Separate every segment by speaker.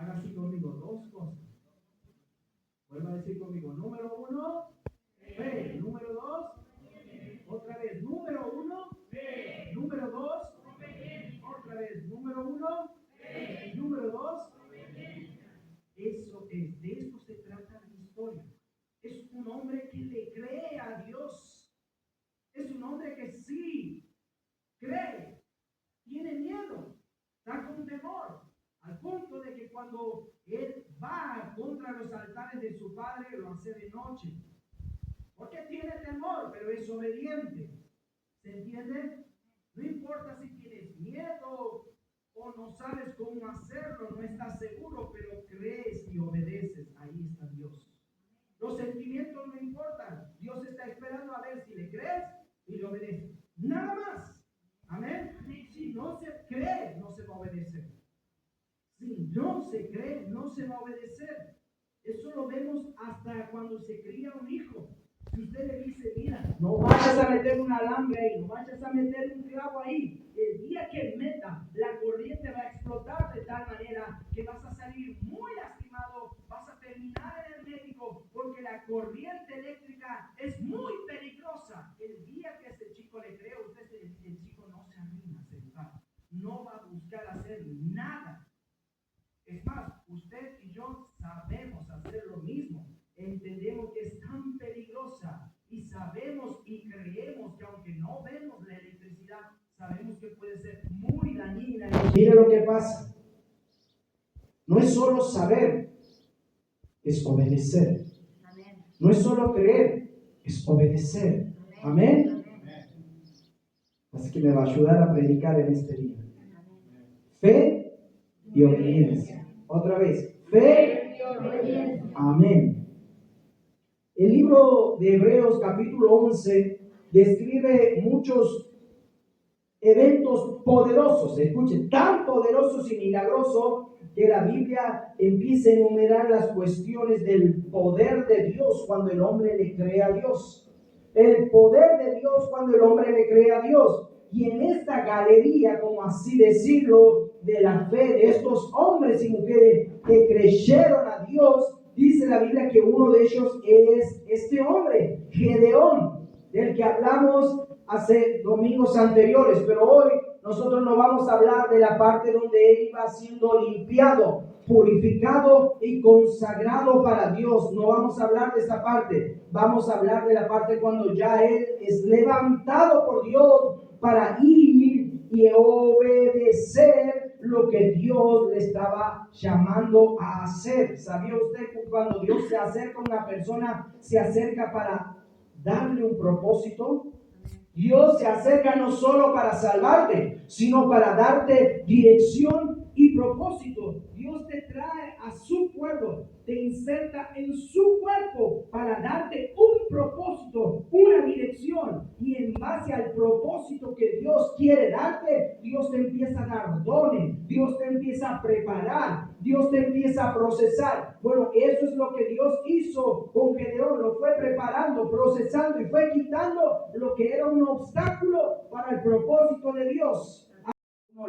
Speaker 1: Haga así conmigo, dos cosas. Vuelva a decir conmigo, número uno, fe. Número dos, otra vez, número uno, fe. Número dos, otra vez, número uno, fe. Número dos, eso es, de esto se trata la historia. Es un hombre que le cree a Dios. Es un hombre que sí cree, tiene miedo, está con temor, al punto de que cuando él va contra los altares de su padre, lo hace de noche. Porque tiene temor, pero es obediente. ¿Se entiende? No importa si tienes miedo o no sabes cómo hacerlo, no estás seguro, pero crees y obedeces. Ahí está Dios. Los sentimientos no importan. Dios está esperando a ver si le crees y le obedeces. Nada más. Amén. Si no se cree, no se va a obedecer. Si no se cree, no se va a obedecer. Eso lo vemos hasta cuando se cría un hijo. Si usted le dice, mira, no vayas a meter un alambre ahí, no vayas a meter un clavo ahí, el día que meta, la corriente va a explotar de tal manera que vas a salir muy lastimado, vas a terminar en el médico, porque la corriente eléctrica es muy peligrosa. El día que ese chico le cree, el chico no se anima a sentar, no va a buscar hacer nada. Es más, usted y yo sabemos hacer lo mismo. Entendemos que es tan peligrosa y sabemos y creemos que aunque no vemos la electricidad, sabemos que puede ser muy dañina. Mire lo que pasa. No es solo saber, es obedecer. No es solo creer, es obedecer. Amén. Así que me va a ayudar a predicar en este día. Fe y obediencia. Otra vez, fe y obediencia. Amén. El libro de Hebreos capítulo 11 describe muchos eventos poderosos, escuchen, tan poderosos y milagrosos que la Biblia empieza a enumerar las cuestiones del poder de Dios cuando el hombre le cree a Dios. El poder de Dios cuando el hombre le cree a Dios. Y en esta galería, como así decirlo, de la fe de estos hombres y mujeres que creyeron a Dios, dice la Biblia que uno de ellos es este hombre, Gedeón, del que hablamos hace domingos anteriores, pero hoy nosotros no vamos a hablar de la parte donde él iba siendo limpiado, purificado y consagrado para Dios. No vamos a hablar de esa parte, vamos a hablar de la parte cuando ya él es levantado por Dios para ir y obedecer lo que Dios le estaba llamando a hacer. ¿Sabía usted que cuando Dios se acerca a una persona, se acerca para darle un propósito? Dios se acerca no solo para salvarte, sino para darte dirección y propósito. Dios te trae a su pueblo, te inserta en su cuerpo para darte un propósito, una dirección. Y en base al propósito que Dios quiere darte, Dios te empieza a dar dones, Dios te empieza a preparar, Dios te empieza a procesar. Bueno, eso es lo que Dios hizo con Gedeón, lo fue preparando, procesando y fue quitando lo que era un obstáculo para el propósito de Dios.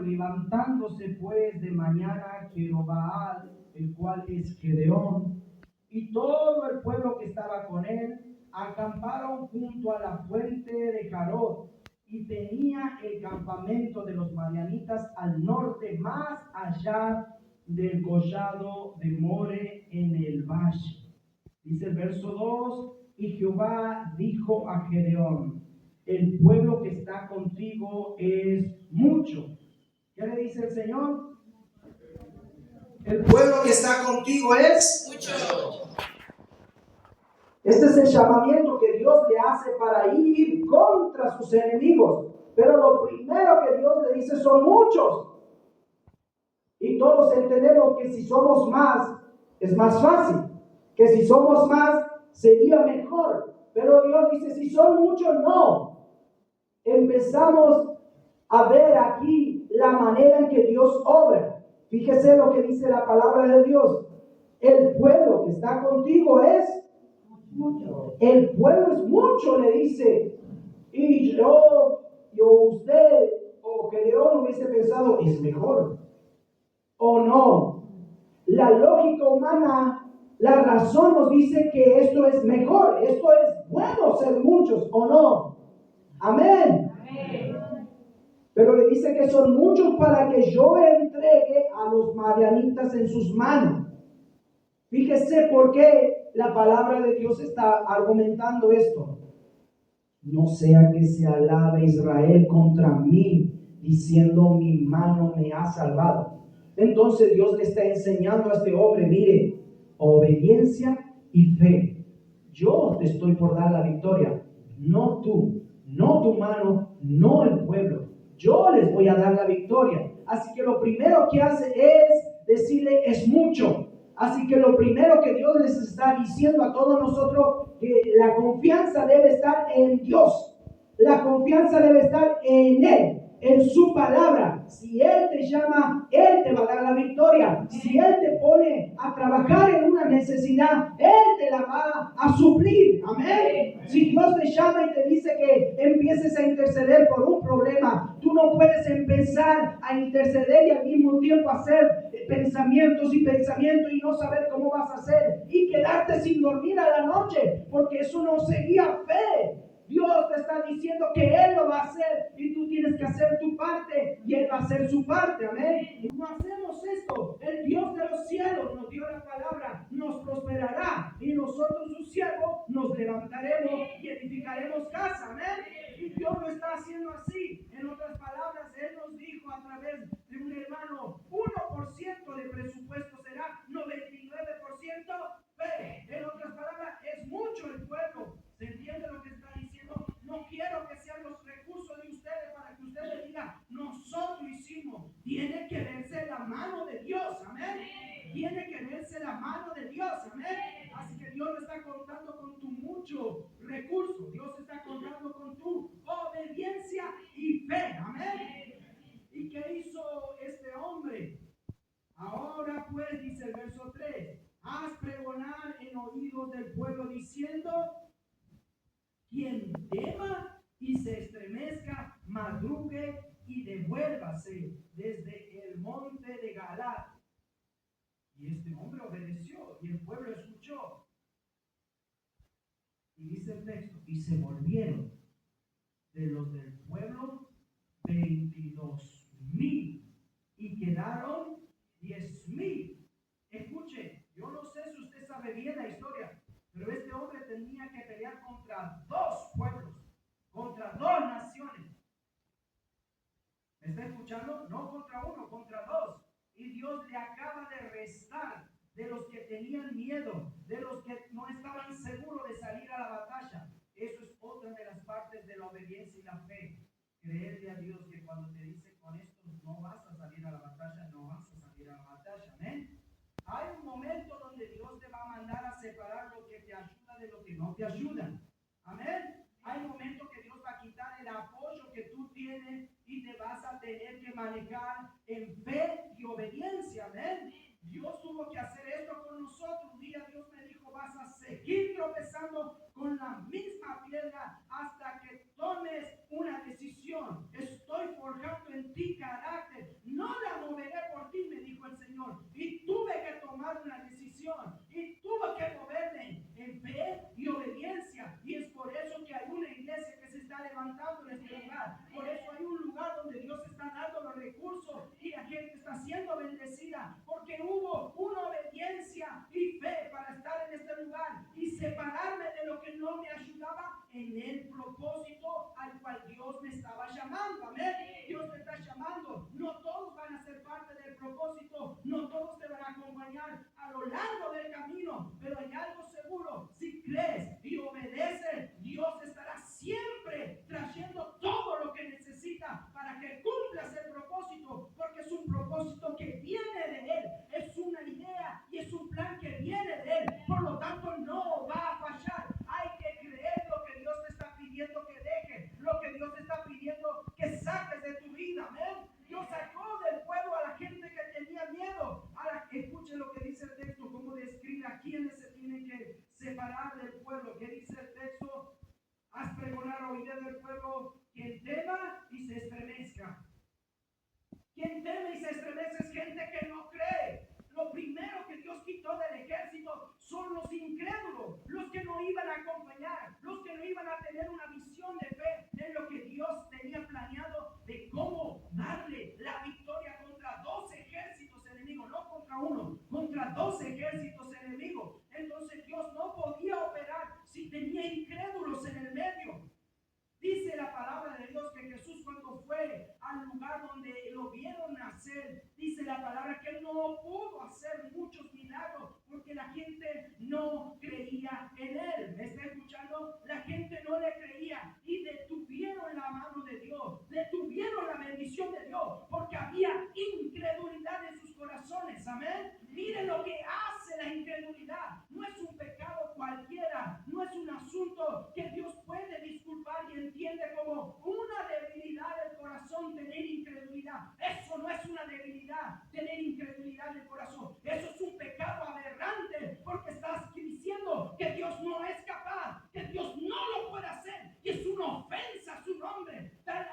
Speaker 1: Levantándose pues de mañana Jerobaal, el cual es Gedeón, y todo el pueblo que estaba con él, acamparon junto a la fuente de Jarod, y tenía el campamento de los madianitas al norte, más allá del collado de More en el valle. Dice el verso 2, y Jehová dijo a Gedeón, el pueblo que está contigo es mucho. ¿Qué le dice el Señor? El pueblo que está contigo es mucho. Este es el llamamiento que Dios le hace para ir contra sus enemigos. Pero lo primero que Dios le dice son muchos. Y todos entendemos que si somos más, es más fácil. Que si somos más, sería mejor. Pero Dios dice, si son muchos, no. Empezamos a ver aquí la manera en que Dios obra. Fíjese lo que dice la palabra de Dios. El pueblo que está contigo es mucho. El pueblo es mucho, le dice. Y usted, o Gedeón hubiese pensado, es mejor. O no. La la lógica humana, la razón nos dice que esto es mejor, esto es bueno ser muchos, ¿o no? Amén. Pero le dice que son muchos para que yo entregue a los madianitas en sus manos. Fíjese por qué la palabra de Dios está argumentando esto. No sea que se alabe Israel contra mí, diciendo mi mano me ha salvado. Entonces Dios le está enseñando a este hombre, mire, obediencia y fe. Yo te estoy por dar la victoria, no tú, no tu mano, no el pueblo. Yo les voy a dar la victoria. Así que lo primero que hace es decirle, es mucho. Así que lo primero que Dios les está diciendo a todos nosotros, que la confianza debe estar en Dios. La confianza debe estar en Él, en su palabra. Si Él te llama, Él te va a dar la victoria. Si Él te pone a trabajar en una necesidad, Él te la va a suplir. Amén. Si Dios te llama y te dice que empieces a interceder por un problema, tú no puedes empezar a interceder y al mismo tiempo hacer pensamientos y pensamientos y no saber cómo vas a hacer y quedarte sin dormir a la noche, porque eso no sería fe. Dios te está diciendo que Él lo va a hacer y tú tienes que hacer tu parte y Él va a hacer su parte. Amén. No hacemos esto. El Dios de los cielos nos dio la palabra, nos prosperará y nosotros sus siervos nos levantaremos y edificaremos casa. Amén. Y Dios lo está haciendo así. En otras palabras, Él nos dijo a través de un hermano, 1% de presupuesto será 99% fe. En otras palabras, es mucho el pueblo. ¿Se entiende lo que está diciendo? No quiero que sean los recursos de ustedes para que ustedes digan, nosotros hicimos. Tiene que verse la mano de Dios, amén. Tiene que verse la mano de Dios, amén. Así que Dios no está contando con tu mucho recurso. Dios está contando con tu obediencia y fe, amén. ¿Y qué hizo este hombre? Ahora pues, dice el verso 3, haz pregonar en oídos del pueblo diciendo, quien tema y se estremezca, madrugue y devuélvase desde el monte de Galaad. Y este hombre obedeció y el pueblo escuchó. Y dice el texto, y se volvieron de los del pueblo 22,000 y quedaron 10,000. Escuche, yo no sé si usted sabe bien la historia, pero este hombre tenía que pelear contra dos pueblos, contra dos naciones. ¿Me está escuchando? No contra uno, contra dos. Y Dios le acaba de restar de los que tenían miedo, de los que no estaban seguros de salir a la batalla. Eso es otra de las partes de la obediencia y la fe. Creerle a Dios que cuando te dice con esto no vas a salir a la batalla, no vas a salir a la batalla. Amén. Hay un momento donde Dios te va a mandar a separar lo que te ayuda de lo que no te ayuda. Amén. Hay momentos que Dios va a quitar el apoyo que tú tienes y te vas a tener que manejar en fe y obediencia. Amén. Dios tuvo que hacer esto con nosotros. Un día Dios me dijo, vas a seguir tropezando con la misma piedra hasta que tomes una decisión. Estoy forjando en ti carácter. No la moveré por ti, me dijo el Señor. Y tuve que tomar una decisión. Y tuve que moverme en fe y obediencia. Y es por eso que hay una iglesia que se está levantando en este lugar. Por eso hay un lugar donde Dios está dando los recursos y la gente está siendo bendecida. Porque hubo una obediencia y fe para estar en este lugar y separarme de lo que no me ayudaba en el propósito al cual Dios me estaba llamando. Amén. Dios te está llamando. No todos van a ser parte del propósito. No todos te van a acompañar a lo largo del camino. Pero hay algo seguro. Si crees y obedeces, Dios estará siempre trayendo todo lo que necesita para que cumplas el propósito. Porque es un propósito que viene de Él. Es una idea y es un plan que viene de Él. Por lo tanto, no va a fallar. Hay que creer lo que Dios te está pidiendo que dejes, lo que Dios te está pidiendo que saques de tu vida. Amén. Dios sacó del pueblo a la gente que tenía miedo. Ahora, escuchen lo que dice el texto, cómo describe a quienes se tienen que ejércitos enemigos. Entonces Dios no podía operar si tenía incrédulos en el medio. Dice la palabra de Dios que Jesús, cuando fue al lugar donde lo vieron nacer, dice la palabra que él no pudo hacer muchos milagros porque la gente no creía en él. ¿Me está escuchando? La gente no le creía y detuvieron la mano de Dios, detuvieron la bendición de Dios porque había incredulidad en sus corazones. Amén. Miren lo que hace la incredulidad. No es un pecado cualquiera, no es un asunto que Dios puede disculpar y entiende como una debilidad del corazón tener incredulidad. Eso no es una debilidad, tener incredulidad del corazón. Eso es un pecado aberrante porque estás diciendo que Dios no es capaz, que Dios no lo puede hacer, y es una ofensa a su nombre, tal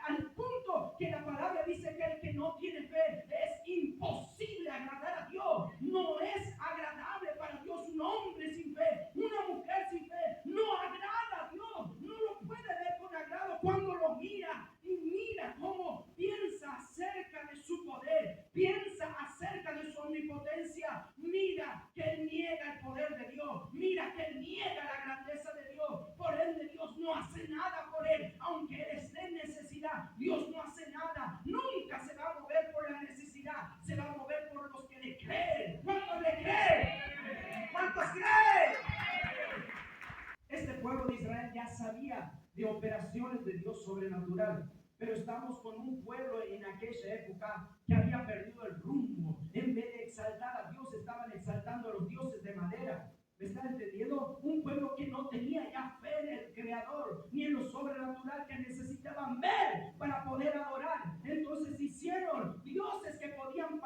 Speaker 1: al punto que la palabra dice que el que no tiene fe es imposible agradar a Dios. No es agradable para Dios un hombre sin fe, una mujer sin fe, no agrada a Dios, no lo puede ver con agrado cuando lo mira y mira cómo piensa acerca de su poder, piensa acerca de su omnipotencia, mira que él niega el poder de Dios, mira que él niega la grandeza de Dios, por ende Dios no hace nada por él, aunque él esté en necesidad, Dios no hace nada, nunca se va a mover por la necesidad, se va a mover por los que le creen. ¿Cuántos le creen? ¿Cuántos creen? Este pueblo de Israel ya sabía de operaciones de Dios sobrenatural, pero estamos con un pueblo en aquella época que había perdido el rumbo. En vez de exaltar a Dios, estaban exaltando a los dioses de madera. ¿Me están entendiendo? Un pueblo que no tenía ya fe en el Creador, ni en lo sobrenatural que necesitaban ver para poder adorar. Entonces hicieron dioses que podían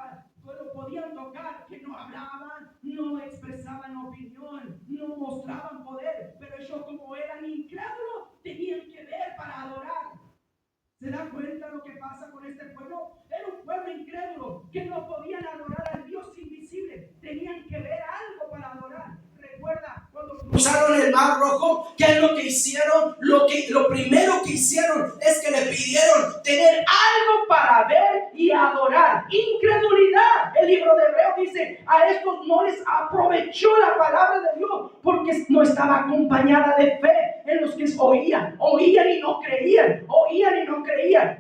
Speaker 1: tocar, que no hablaban, no expresaban opinión, no mostraban poder, pero ellos, como eran incrédulos, tenían que ver para adorar. ¿Se da cuenta lo que pasa con este pueblo? Era un pueblo incrédulo que no podían adorar al Dios invisible, tenían que ver algo para adorar. Recuerda cuando cruzaron el Mar Rojo, ¿qué es lo que hicieron? Lo primero que hicieron es que le pidieron tener algo para ver y adorar. Incredulidad. El libro de Hebreos dice, a estos no les aprovechó la palabra de Dios porque no estaba acompañada de fe en los que oían y no creían,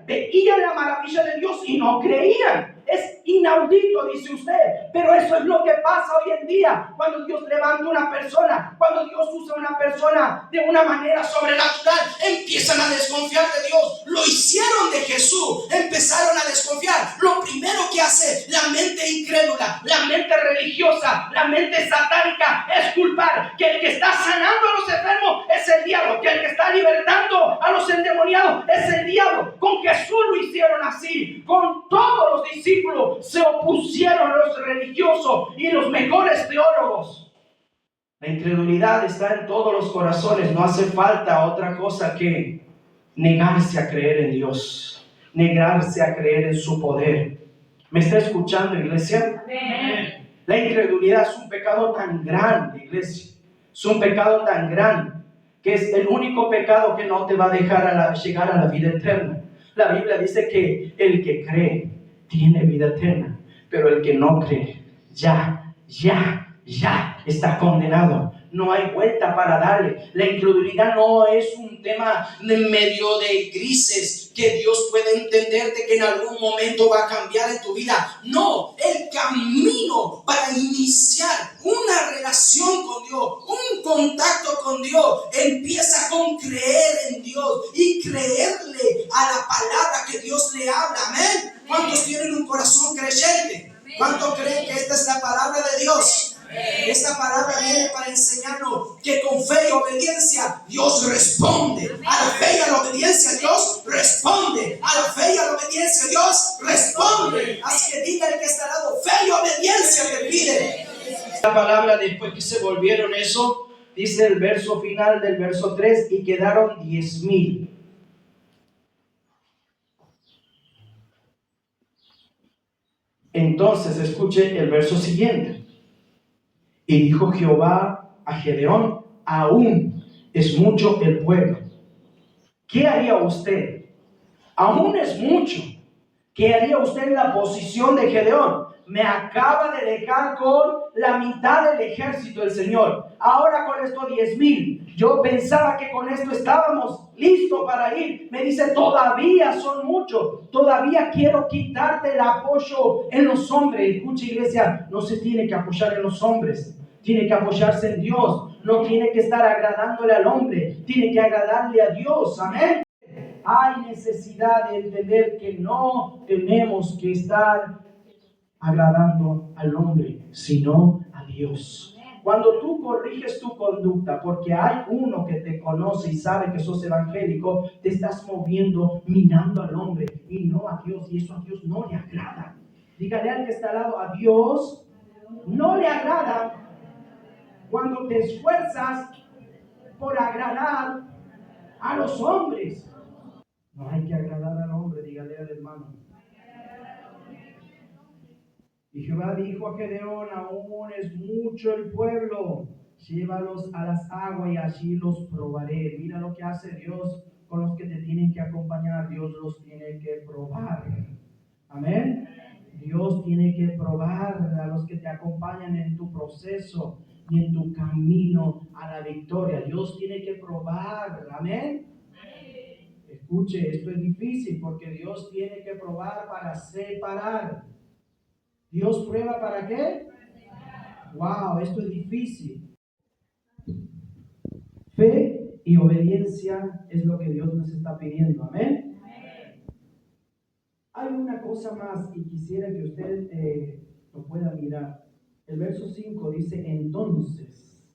Speaker 1: veían la maravilla de Dios y no creían. Es inaudito, dice usted, pero eso es lo que pasa hoy en día cuando Dios levanta una persona, cuando Dios usa una persona de una manera sobrenatural, empiezan a desconfiar de Dios. Lo hicieron de Jesús, empezaron a desconfiar. Lo primero que hace la mente incrédula, la mente religiosa, la mente satánica es culpar que el que está sanando a los enfermos es el diablo, que el que está libertando a los endemoniados es el diablo. Con Jesús lo hicieron así, con todos los discípulos se opusieron los religiosos y los mejores teólogos. La incredulidad está en todos los corazones. No hace falta otra cosa que negarse a creer en Dios, negarse a creer en su poder. ¿Me está escuchando, iglesia? Amén. La incredulidad es un pecado tan grande, iglesia. Es un pecado tan grande que es el único pecado que no te va a dejar llegar a la vida eterna. La Biblia dice que el que cree tiene vida eterna, pero el que no cree ya está condenado. No hay vuelta para darle. La incredulidad no es un tema de medio de grises que Dios puede entenderte que en algún momento va a cambiar en tu vida. No, el camino para iniciar una relación con Dios, un contacto con Dios, empieza con creer en Dios y creerle a la palabra que Dios le habla. Amén. ¿Cuántos tienen un corazón creyente? ¿Cuántos creen que esta es la palabra de Dios? Esta palabra viene para enseñarnos que con fe y obediencia Dios responde. A la fe y a la obediencia Dios responde. A la fe y a la obediencia Dios responde. Así que diga el que está al lado, fe y obediencia te pide. La palabra, después que se volvieron eso, dice el verso final del verso 3, y quedaron 10,000. Entonces escuche el verso siguiente. Y dijo Jehová a Gedeón, aún es mucho el pueblo. ¿Qué haría usted? Aún es mucho. ¿Qué haría usted en la posición de Gedeón? me acaba de dejar con la mitad del ejército del Señor. Ahora con estos 10,000, yo pensaba que con esto estábamos listos para ir. Me dice, todavía son muchos, todavía quiero quitarte el apoyo en los hombres. Escucha, iglesia, no se tiene que apoyar en los hombres, tiene que apoyarse en Dios. No tiene que estar agradándole al hombre, tiene que agradarle a Dios. Amén. Hay necesidad de entender que no tenemos que estar agradando al hombre, sino a Dios. Cuando tú corriges tu conducta, porque hay uno que te conoce y sabe que sos evangélico, te estás moviendo mirando al hombre y no a Dios, y eso a Dios no le agrada. Dígale al que está al lado, a Dios no le agrada cuando te esfuerzas por agradar a los hombres. No hay que agradar al hombre, dígale al hermano. Y Jehová dijo a Gedeón, aún es mucho el pueblo, llévalos a las aguas y allí los probaré. Mira lo que hace Dios con los que te tienen que acompañar. Dios los tiene que probar. Amén. Dios tiene que probar a los que te acompañan en tu proceso y en tu camino a la victoria. Dios tiene que probar. Amén. Escuche, esto es difícil porque Dios tiene que probar para separar. ¿Dios prueba para qué? Wow, esto es difícil. Fe y obediencia es lo que Dios nos está pidiendo. Amén. Hay una cosa más y quisiera que usted lo pueda mirar. El verso 5 dice, entonces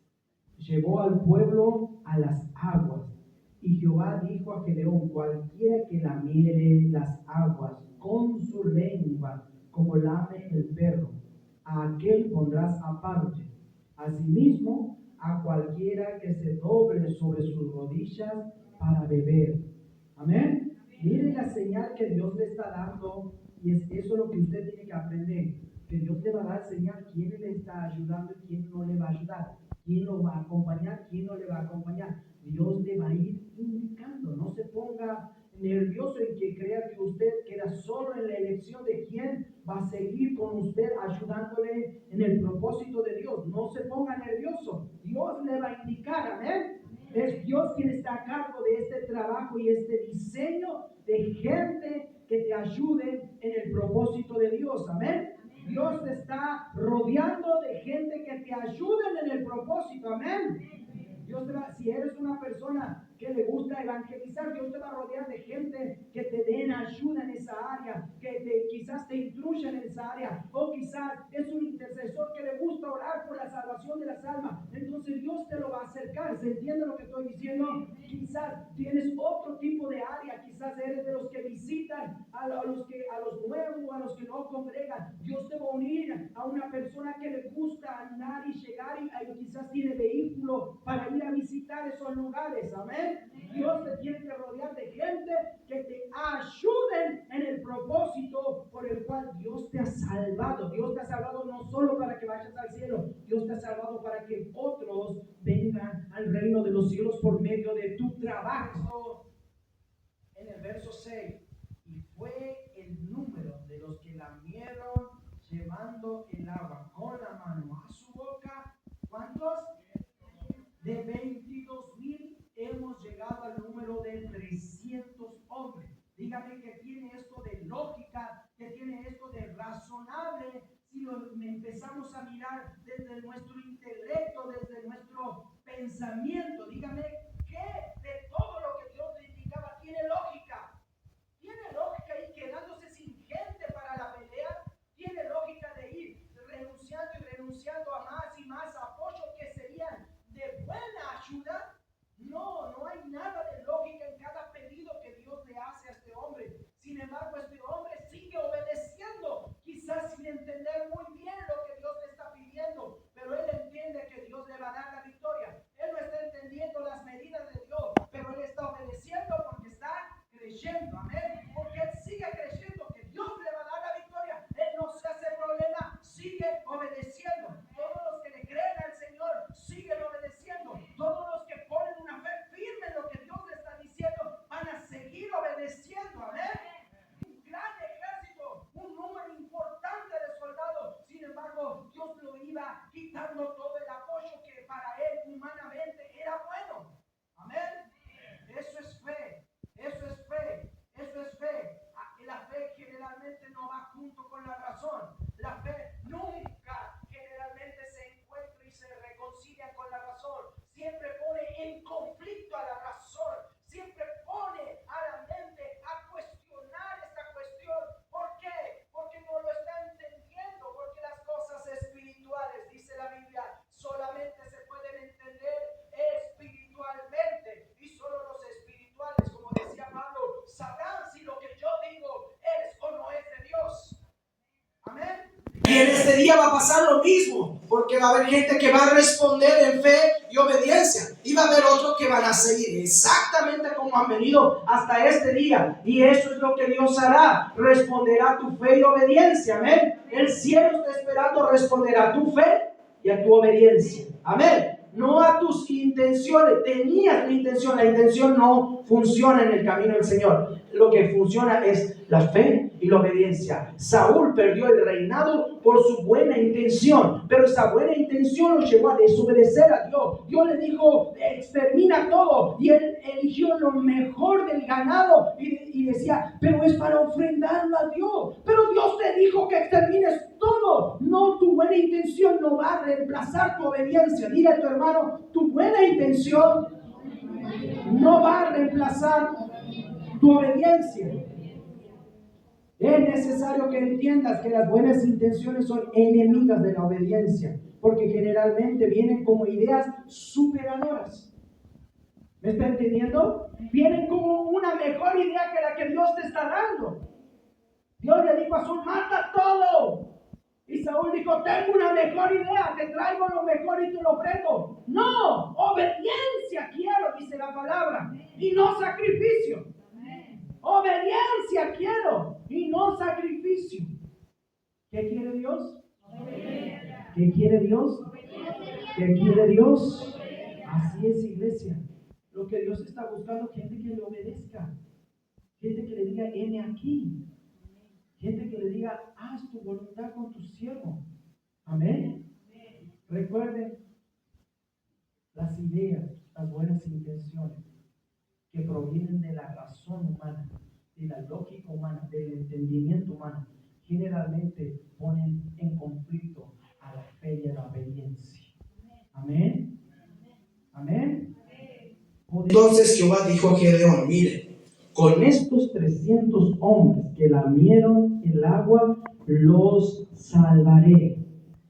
Speaker 1: llevó al pueblo a las aguas. Y Jehová dijo a Gedeón, cualquiera que lamiere las aguas con su lengua, como lame el perro, a aquel pondrás aparte. Asimismo, a cualquiera que se doble sobre sus rodillas para beber. Amén. Mire la señal que Dios le está dando, y es eso lo que usted tiene que aprender, que Dios le va a dar señal quién le está ayudando y quién no le va a ayudar, quién lo va a acompañar, quién no le va a acompañar. Dios le va a ir indicando. No se ponga nervioso en que crea que usted queda solo en la elección de quién va a seguir con usted ayudándole en el propósito de Dios. No se ponga nervioso. Dios le va a indicar, amén. Es Dios quien está a cargo de este trabajo y este diseño de gente que te ayude en el propósito de Dios, amén. Dios te está rodeando de gente que te ayuden en el propósito, amén. Dios te va, si eres una persona que le gusta evangelizar, Dios te va a rodear de gente que te den ayuda en esa área, que quizás te instruya en esa área, o quizás es un intercesor que le gusta orar por la salvación de las almas. Entonces Dios te lo va a acercar. ¿Se entiende lo que estoy diciendo? Quizás tienes otro tipo de área, quizás eres de los que visitan a los nuevos, a los que no congregan. Dios te va a unir a una persona que le gusta andar y llegar y quizás tiene vehículo para ir a visitar esos lugares. Amén. Dios te tiene que rodear de gente que te ayuden en el propósito por el cual Dios te ha salvado. Dios te ha salvado no solo para que vayas al cielo, Dios te ha salvado para que otros vengan al reino de los cielos por medio de tu trabajo. En el verso 6, y fue el número de los que lamieron llevando el agua con la mano a su boca. ¿Cuántos? De 22,000 hemos llegado al número de 300 hombres. Dígame que tiene esto de lógica, que tiene esto de razonable, si lo empezamos a mirar desde nuestro intelecto, desde nuestro pensamiento. Dígame que de todo lo que Dios le indicaba tiene lógica. Tiene lógica ir quedándose sin gente para la pelea. Tiene lógica de ir renunciando y renunciando a más y más apoyo que serían de buena ayuda. No hay nada de lógica en cada pedido que Dios le hace a este hombre. Sin embargo, este hombre sigue obedeciendo, quizás sin entender muy bien lo que Dios le está pidiendo, pero él entiende que Dios le va a dar la victoria. Él no está entendiendo las medidas de Dios, pero él está obedeciendo porque está creyendo, amén, porque él sigue creyendo que Dios le va a dar la victoria. Él no se hace problema, sigue obedeciendo. Todos los que le creen al Señor siguen obedeciendo. Todos los que ponen una fe firme en lo que Dios iba quitando todo el apoyo que para él humanamente era bueno. Amén. Eso es fe. Eso es fe. Eso es fe. La fe generalmente no va junto con la razón. La fe nunca generalmente se encuentra y se reconcilia con la razón. Siempre pone en conflicto a la razón. Siempre pone a la mente a cuestionar esta cuestión. ¿Por qué? Porque no lo está entendiendo. Porque las cosas espirituales, dice la Biblia, solamente se pueden entender espiritualmente. Y solo los espirituales, como decía Pablo, sabrán si lo que yo digo es o no es de Dios. Amén. Y en este día va a pasar lo mismo, porque va a haber gente que va a responder en fe y obediencia, y va a haber otros que van a seguir exactamente como han venido hasta este día, y eso es lo que Dios hará, responderá a tu fe y obediencia. Amén. El cielo está esperando responder a tu fe y a tu obediencia. Amén. No a tus intenciones. Tenías la intención no funciona en el camino del Señor. Lo que funciona es la fe y la obediencia. Saúl perdió el reinado por su buena intención, pero esa buena intención lo llevó a desobedecer a Dios. Dios le dijo, extermina todo, y él eligió lo mejor del ganado y decía, pero es para ofrendarlo a Dios. Pero Dios te dijo que extermines todo. No, tu buena intención no va a reemplazar tu obediencia. Dile a tu hermano, tu buena intención no va a reemplazar tu obediencia. Es necesario que entiendas que las buenas intenciones son enemigas de la obediencia, porque generalmente vienen como ideas superadoras. ¿Me está entendiendo? Vienen como una mejor idea que la que Dios te está dando. Dios le dijo a Saúl, mata todo. Y Saúl dijo, tengo una mejor idea, te traigo lo mejor y te lo ofrendo. No, obediencia quiero, dice la palabra, y no sacrificio. Obediencia quiero y no sacrificio. ¿Qué quiere Dios? ¿Qué quiere Dios? ¿Qué quiere Dios? Así es, iglesia. Lo que Dios está buscando, gente que le obedezca. Gente que le diga, heme aquí. Gente que le diga, haz tu voluntad con tu siervo. Amén. Recuerden las ideas, las buenas intenciones que provienen de la razón humana, de la lógica humana, del entendimiento humano, generalmente ponen en conflicto a la fe y a la obediencia. Amén. Amén. Entonces Jehová dijo a Gedeón, mire, con estos 300 hombres que lamieron el agua, los salvaré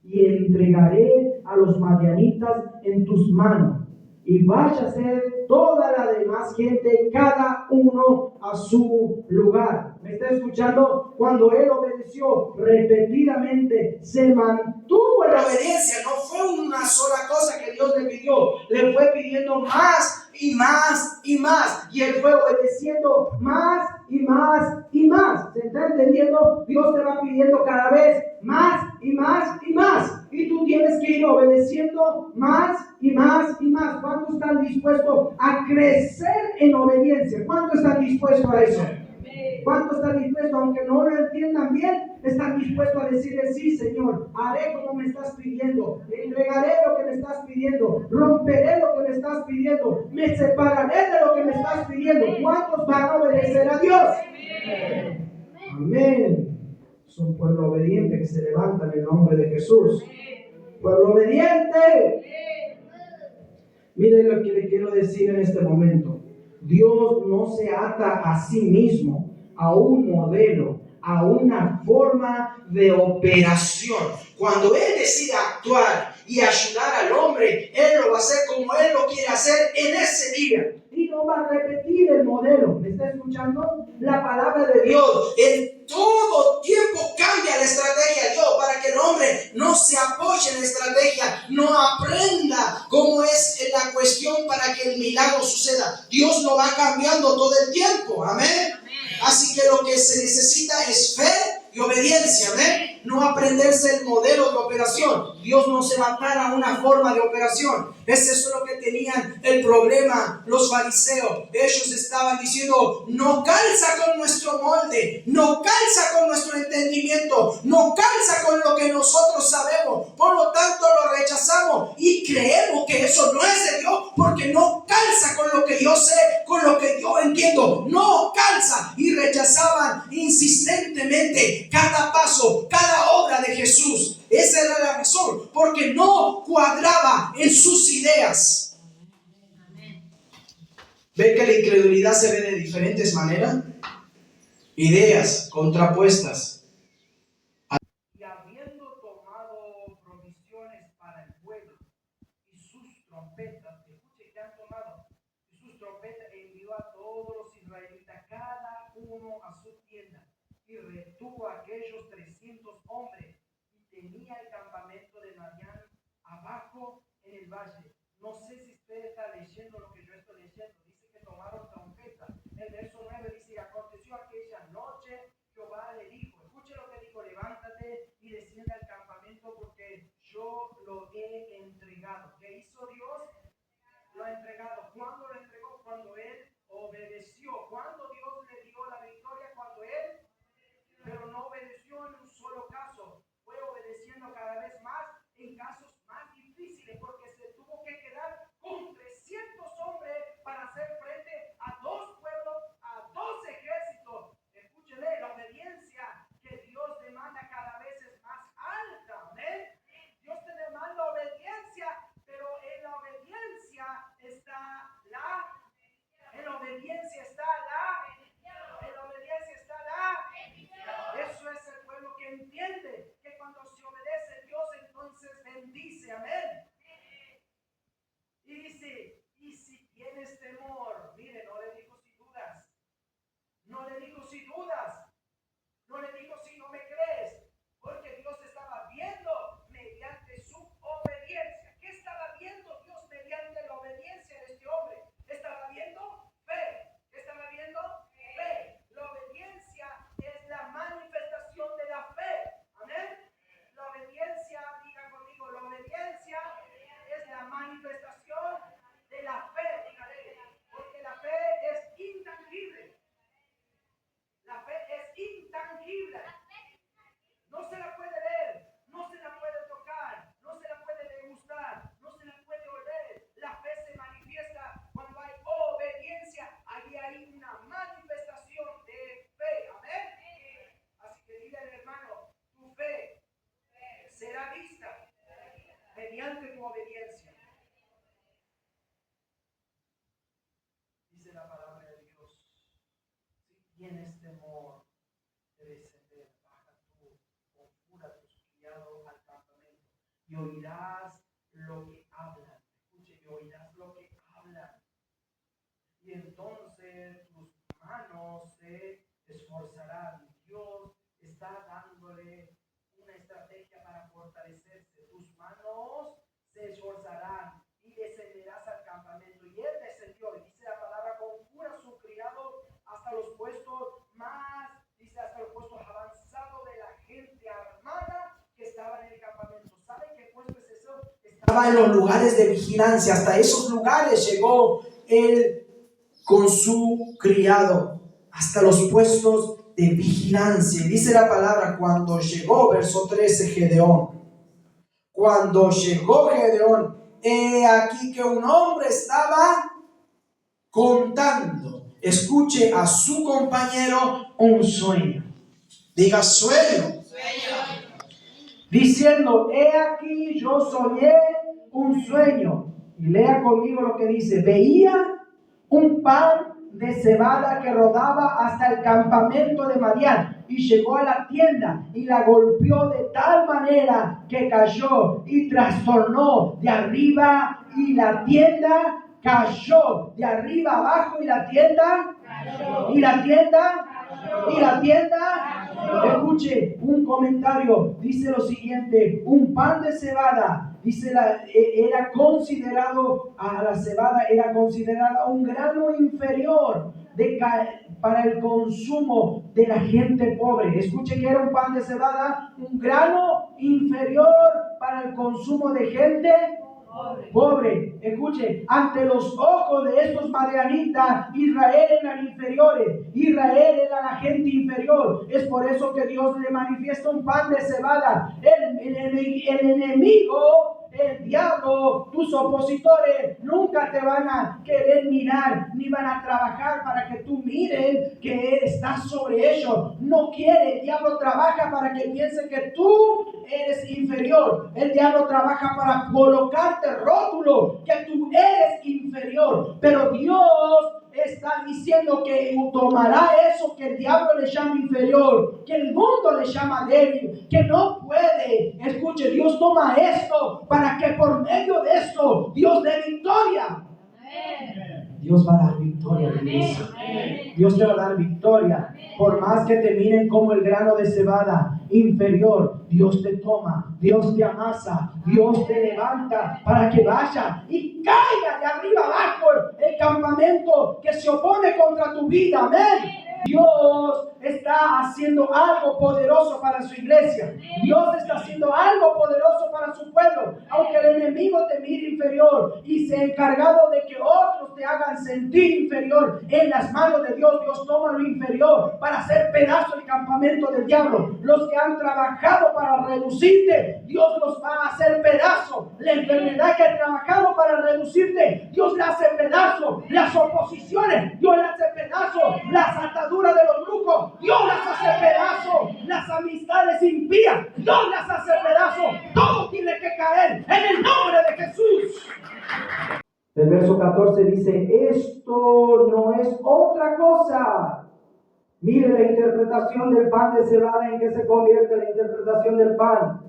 Speaker 1: y entregaré a los madianitas en tus manos. Y vaya a ser toda la demás gente, cada uno a su lugar. ¿Me está escuchando? Cuando él obedeció repetidamente, se mantuvo en la obediencia. No fue una sola cosa que Dios le pidió. Le fue pidiendo más y más y más. Y él fue obedeciendo más y más y más. ¿Se está entendiendo? Dios te va pidiendo cada vez más y más y más. Y tú tienes que ir obedeciendo más y más y más. ¿Cuántos están dispuestos a crecer en obediencia? ¿Cuántos están dispuestos a eso? ¿Cuántos están dispuestos, aunque no lo entiendan bien, están dispuestos a decirle, sí, Señor, haré como me estás pidiendo, entregaré lo que me estás pidiendo, romperé lo que me estás pidiendo, me separaré de lo que me estás pidiendo? ¿Cuántos van a obedecer a Dios? Amén. Es un pueblo obediente que se levanta en el nombre de Jesús. Pueblo obediente. Miren lo que le quiero decir en este momento. Dios no se ata a sí mismo a un modelo, a una forma de operación. Cuando Él decide actuar y ayudar al hombre, Él lo va a hacer como Él lo quiere hacer en ese día. Y no va a repetir el modelo. ¿Me está escuchando? La palabra de Dios en todo tiempo cambia la estrategia de Dios para que el hombre no se apoye en la estrategia, no aprenda cómo es la cuestión para que el milagro suceda. Dios lo va cambiando todo el tiempo. Amén. Así que lo que se necesita es fe y obediencia. Amén. No aprenderse el modelo de operación. Dios no se va a atar a una forma de operación. Eso es lo que tenían el problema los fariseos. Ellos estaban diciendo, no calza con nuestro molde, no calza con nuestro entendimiento, no calza con lo que nosotros sabemos. Por lo tanto,
Speaker 2: que no cuadraba en sus ideas. ¿Ve que la incredulidad se ve de diferentes maneras? Ideas contrapuestas.
Speaker 1: Y habiendo tomado provisiones para el pueblo y sus trompetas, escuche que han tomado, y sus trompetas, envió a todos los israelitas, cada uno a su tienda, y retuvo a aquellos 300 hombres, y tenía el campamento de Madián abajo en el valle. No sé si usted está leyendo lo que yo estoy leyendo. Dice que tomaron trompetas. El verso 9 dice: y aconteció aquella noche, Jehová le dijo, escuche lo que dijo: levántate y desciende al campamento, porque yo lo he entregado. ¿Qué hizo Dios? Lo ha entregado. ¿Cuándo lo entregó? Cuando él obedeció. ¿Cuándo Dios le dio la victoria? Cuando él, pero no obedeció en un solo caso, fue obedeciendo cada vez más en casos más difíciles, porque se tuvo que quedar con 300 hombres para hacer frente a dos pueblos, a dos ejércitos. Escúchele, la obediencia que Dios demanda cada vez es más alta. ¿Amén? Dios te demanda obediencia, pero en la obediencia está la, en la obediencia está la, en la obediencia está la. Eso es el pueblo que entiende que cuando se obedece Dios, entonces bendice. Amén. Y dice: y si tienes temor, mire, no le digo si dudas, no le digo si dudas, no le digo si no me crees, porque Dios estaba viendo mediante su obediencia. ¿Qué estaba viendo Dios mediante la obediencia de este hombre? Estaba viendo fe. ¿Qué estaba viendo? Fe. La obediencia es la manifestación de la fe. Amén. La obediencia, diga conmigo, la obediencia es la manifestación de la fe. Dígale, porque la fe es intangible. La fe es intangible. No se la puede ver, no se la puede tocar, no se la puede degustar, no se la puede oler. La fe se manifiesta cuando hay obediencia. Allí hay una manifestación de fe. Amén. Así que dile al hermano: tu fe será vista mediante tu obediencia. Dice la palabra de Dios: si tienes temor de descender, baja tú, conjura a tus criados al campamento, y oirás lo que hablan. Escuche, y oirás lo que hablan. Y entonces tus manos se esforzarán. Dios está dándole una estrategia para fortalecerse. Tus manos se esforzarán y descenderás al campamento. Y él descendió, y dice la palabra, conjura a su criado hasta los puestos más, dice, hasta los puestos avanzados de la gente armada que estaba en el campamento. ¿Saben qué puesto es eso? Estaba en los lugares de vigilancia. Hasta esos lugares llegó él con su criado, hasta los puestos de vigilancia. Dice la palabra: cuando llegó, verso 13, Gedeón. Cuando llegó Gedeón, he aquí que un hombre estaba contando, escuche, a su compañero un sueño. Diga: sueño. Diciendo: he aquí yo soñé un sueño. Y lea conmigo lo que dice: veía un pan de cebada que rodaba hasta el campamento de Madián, y llegó a la tienda y la golpeó de tal manera que cayó y trastornó de arriba, y la tienda cayó de arriba abajo, y la tienda cayó. Y la tienda cayó. Y la tienda cayó. Escuche un comentario, dice lo siguiente: un pan de cebada, dice, era considerado, a la cebada era considerada un grano inferior para el consumo de la gente pobre. Escuche que era un pan de cebada, un grano inferior para el consumo de gente pobre. Escuche, ante los ojos de estos madianitas, Israel eran inferiores. Israel era la gente inferior. Es por eso que Dios le manifiesta un pan de cebada. El enemigo, el el diablo, tus opositores, nunca te van a querer mirar, ni van a trabajar para que tú miren que estás sobre ellos. No quiere, el diablo trabaja para que piense que tú eres inferior. El diablo trabaja para colocarte rótulo, que tú eres inferior. Pero Dios está diciendo que tomará eso que el diablo le llama inferior, que el mundo le llama débil, que no puede. Escuche, Dios toma esto para que por medio de esto Dios dé victoria. Dios va a dar victoria, iglesia. Dios te va a dar victoria. Por más que te miren como el grano de cebada inferior, Dios te toma, Dios te amasa, Dios te levanta para que vaya y caiga de arriba abajo el campamento que se opone contra tu vida. Amén. Dios está haciendo algo poderoso para su iglesia. Dios está haciendo algo poderoso para su pueblo. Aunque el enemigo te mire inferior y se ha encargado de que otros te hagan sentir inferior, en las manos de Dios, Dios toma lo inferior para hacer pedazo el campamento del diablo. Los que han trabajado para reducirte, Dios los va a hacer pedazo. La enfermedad que ha trabajado para reducirte, Dios la hace pedazo. Las oposiciones, Dios las hace pedazo. Las ataduras de los brujos, Dios las hace pedazo. Las amistades impías, Dios las hace pedazo. Todo tiene que caer en el nombre de Jesús. El verso 14 dice: esto no es otra cosa. Mire la interpretación del pan de cebada, en que se convierte la interpretación del pan.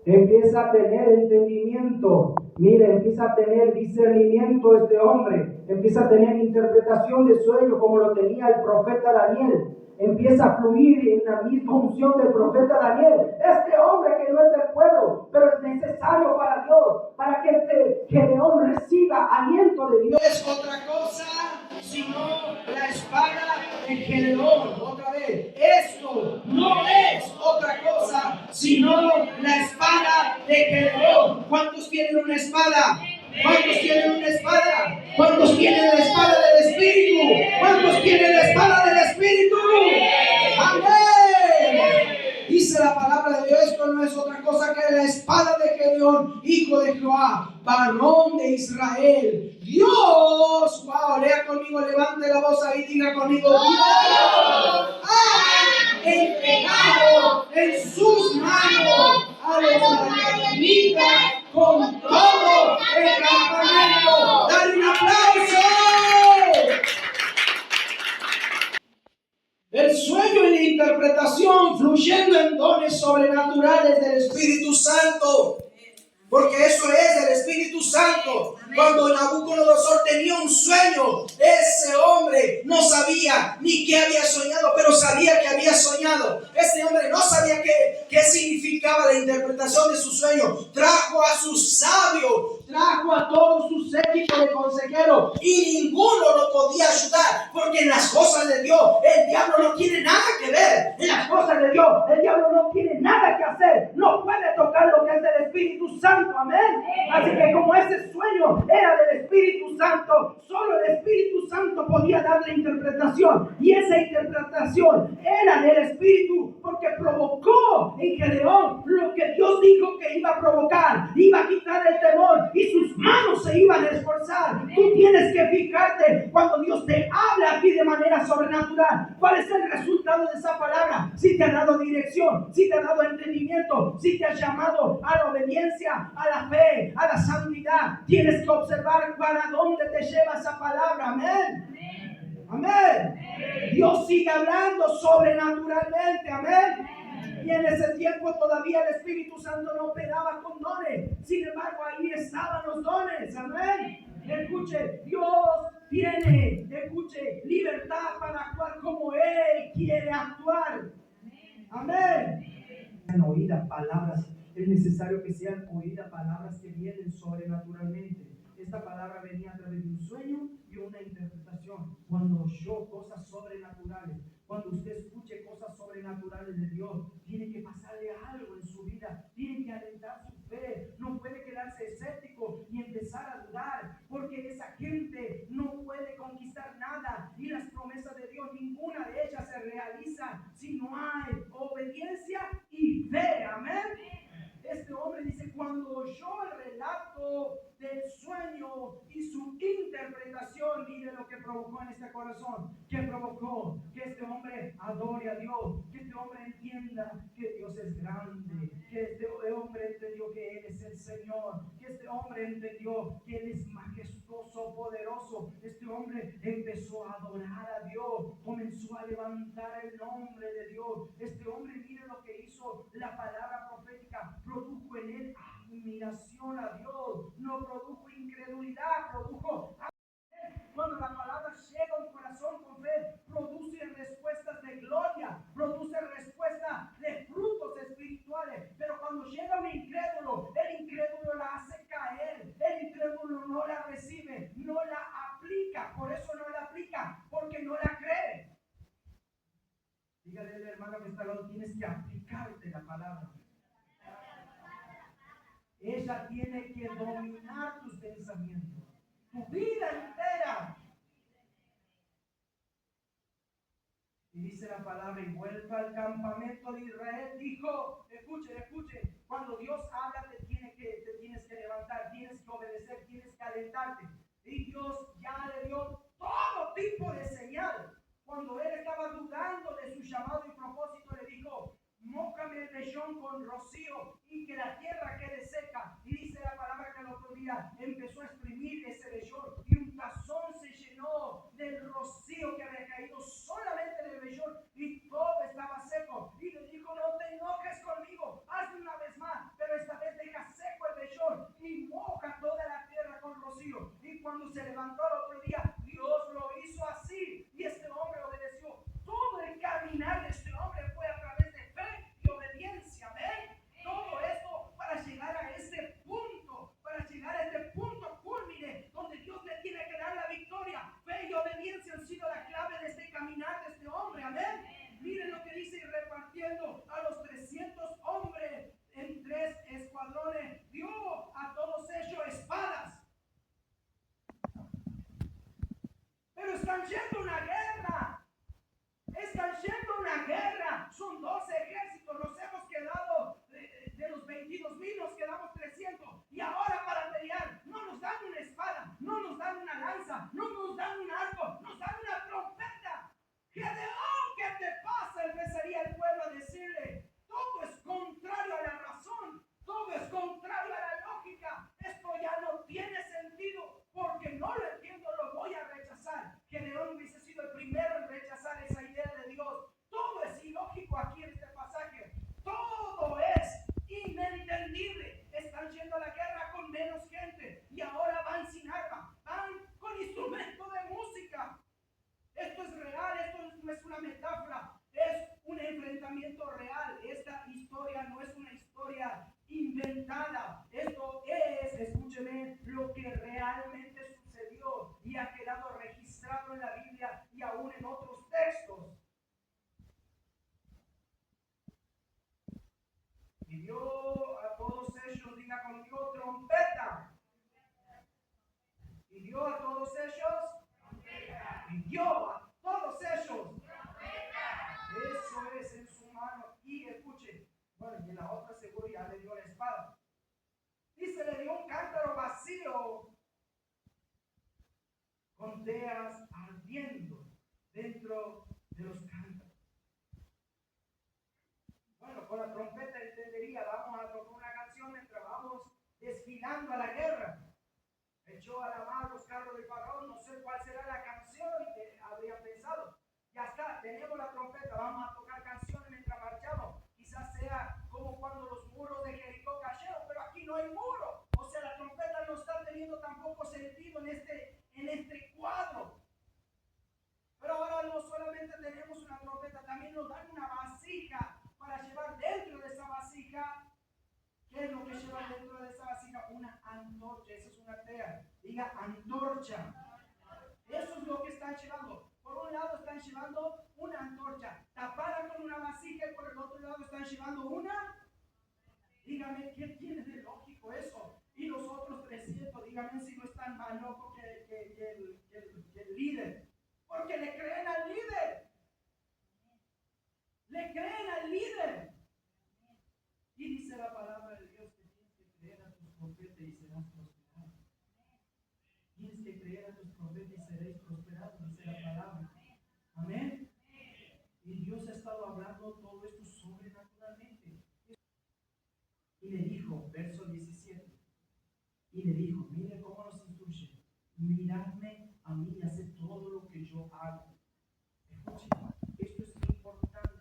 Speaker 1: Empieza a tener entendimiento. Mire, empieza a tener discernimiento este hombre. Empieza a tener interpretación de sueño como lo tenía el profeta Daniel. Empieza a fluir en la misma unción del profeta Daniel. Este hombre que no es del pueblo, pero es necesario para Dios, para que este Gedeón reciba aliento de Dios. Es otra cosa sino la espada de Gedeón. Otra vez, esto no es otra cosa sino la espada de Gedeón. ¿Cuántos tienen una espada? ¿Cuántos tienen una espada? ¿Cuántos tienen la espada del Espíritu? ¿Cuántos tienen la espada del Espíritu? ¡Amén! Dice la palabra de Dios, esto no es otra cosa que la espada de Gedeón, hijo de Joab, varón de Israel. Dios, wow, lea conmigo, levante la voz ahí, diga conmigo: Dios ha entregado en sus manos a los madianitas con todo el campamento. ¡Dale un aplauso! El sueño y la interpretación fluyendo en dones sobrenaturales del Espíritu Santo. Porque eso es del Espíritu Santo. Cuando Nabucodonosor tenía un sueño, ese hombre no sabía ni qué había soñado, pero sabía que había soñado. Este hombre no sabía qué significaba la interpretación de su sueño. Trajo a sus sabios, trajo a todos sus séquitos de consejeros, y ninguno lo podía ayudar, porque en las cosas de Dios el diablo no tiene nada que ver. En las cosas de Dios el diablo no tiene nada que hacer. No puede tocar lo que es del Espíritu Santo. Amén. Así que como ese sueño era del Espíritu Santo, solo el Espíritu Santo podía dar la interpretación, y esa interpretación era del Espíritu, porque provocó en Gedeón lo que Dios dijo que iba a provocar. Iba a quitar el temor y sus manos se iban a esforzar. Tú tienes que fijarte cuando Dios te habla a ti de manera sobrenatural. ¿Cuál es el resultado de esa palabra? Si te ha dado dirección, si te ha dado entendimiento, si te ha llamado a la obediencia, a la fe, a la santidad. Tienes que observar para dónde te lleva esa palabra. Amén. Amén. Dios sigue hablando sobrenaturalmente. Amén. Y en ese tiempo todavía el Espíritu Santo no operaba con dones. Sin embargo, ahí estaban los dones. Amén. Escuche, Dios tiene, escuche, libertad para actuar como Él quiere actuar. Amén. Han oído palabras. Es necesario que sean oídas palabras que vienen sobrenaturalmente. Esta palabra venía a través de un sueño y una interpretación. Cuando oyó cosas sobrenaturales, cuando usted escuche cosas sobrenaturales de Dios, tiene que pasarle algo en su vida, tiene que alentar su fe. No puede quedarse escéptico y empezar a dudar, porque esa gente no puede conquistar nada, y las promesas de Dios, ninguna de ellas se realiza si no hay obediencia y fe. Amén. Este hombre dice: cuando oyó el relato texto y su interpretación, mire lo que provocó en este corazón, que provocó que este hombre adore a Dios, que este hombre entienda que Dios es grande, que este hombre entendió que Él es el Señor, que este hombre entendió que Él es majestuoso, poderoso. Este hombre empezó a adorar a Dios, comenzó a levantar el nombre de Dios. Este hombre, mire lo que hizo, la palabra profética produjo en él admiración a Dios, no produjo incredulidad, produjo. Cuando la palabra llega a un corazón con fe, produce respuestas de gloria, produce respuestas de frutos espirituales. Pero cuando llega un incrédulo, el incrédulo la hace caer, el incrédulo no la recibe, no la aplica. Por eso no la aplica, porque no la cree. Dígale al hermano que está al lado, tienes que aplicarte la palabra. Ella tiene que dominar tus pensamientos, tu vida entera. Y dice la palabra, y vuelto al campamento de Israel, dijo, escuchen, cuando Dios habla te tienes que levantar, tienes que obedecer, tienes que alentarte. Y Dios ya le dio todo tipo de señal. Cuando él estaba dudando de su llamado y propósito, le dijo, mójame el vellón con rocío y que la tierra quede seca. Y dice la palabra que el otro día empezó a exprimir ese vellón y un tazón se llenó del rocío que había caído solamente en el vellón y todo estaba seco. Y le dijo, no te enojes conmigo, hazlo una vez más, pero esta vez deja seco el vellón y moja toda la tierra con rocío. Y cuando se levantó el otro día, Dios lo hizo así y este hombre obedeció. Todo el caminar de este hombre fue a través de fe y obediencia. ¿Ven? Todo esto para llegar a este punto culmine, donde Dios le tiene que dar la victoria. Fe y obediencia han sido la clave de este caminar de este hombre. Amén. Miren lo que dice, y repartiendo a los 300 hombres en 3 escuadrones, dio a todos ellos espadas. Pero están yendo a una guerra. Son 2 ejércitos. Nos hemos quedado de los 22,000, nos quedamos 300. Y ahora para pelear no nos dan una espada, no nos dan una lanza, no nos dan un arco, nos dan una trompeta. Gedeón, ¿qué te pasa? Empezaría el pueblo a decirle. Todo es contrario a la razón, todo es contrario a la lógica. Esto ya no tiene sentido, porque no lo entiendo, lo voy a rechazar. Gedeón hubiese sido el primero en rechazar esa idea de Dios. Todo es ilógico aquí en este pasaje. Todo es inentendible. Están yendo a la guerra con menos gente y ahora van sin arma, van con instrumento de música. Esto es real, esto no es una metáfora, es un enfrentamiento real. Esta historia no es una historia inventada. Esto es, escúcheme, lo que realmente sucedió y ha quedado registrado en la Biblia y aún en otros textos. Y dio a todos ellos, diga conmigo, trompeta. Y dio a todos ellos, y dio a todos ellos. Eso es en su mano. Y escuche, bueno, y en la otra seguro ya le dio la espada. Y se le dio un cántaro vacío con teas ardiendo dentro de los cántaros. Bueno, con la trompeta entendería, vamos a tocar una canción mientras vamos desfilando a la guerra. Echó a la mar los carros del faraón, no sé cuál será la canción que habría pensado. Ya está, tenemos la trompeta, vamos a tocar canciones mientras marchamos. Quizás sea como cuando los muros de Jericó cayeron, pero aquí no hay muro. O sea, la trompeta no está teniendo tampoco sentido en este cuadro. Pero ahora no solamente tenemos una trompeta, también nos dan una vasija para llevar dentro de esa vasija. ¿Qué es lo que lleva dentro de esa vasija? Una antorcha, eso es una tea. Diga antorcha. Eso es lo que están llevando. Por un lado están llevando una antorcha tapada con una vasija y por el otro lado están llevando una. Dígame, ¿qué tiene de lógico eso? Y los otros 300, dígame si no están más locos que el líder. Porque le creen al líder. Le creen al líder. Y dice la palabra de Dios que tienes que creer a tus profetas y serás prosperado. prosperado, dice la palabra. Amén. Y Dios ha estado hablando todo esto sobrenaturalmente. Y le dijo, verso 17, y le dijo, mire cómo nos instruye, miradme a mí y haced todo lo que yo hago. Escuchen, esto es importante.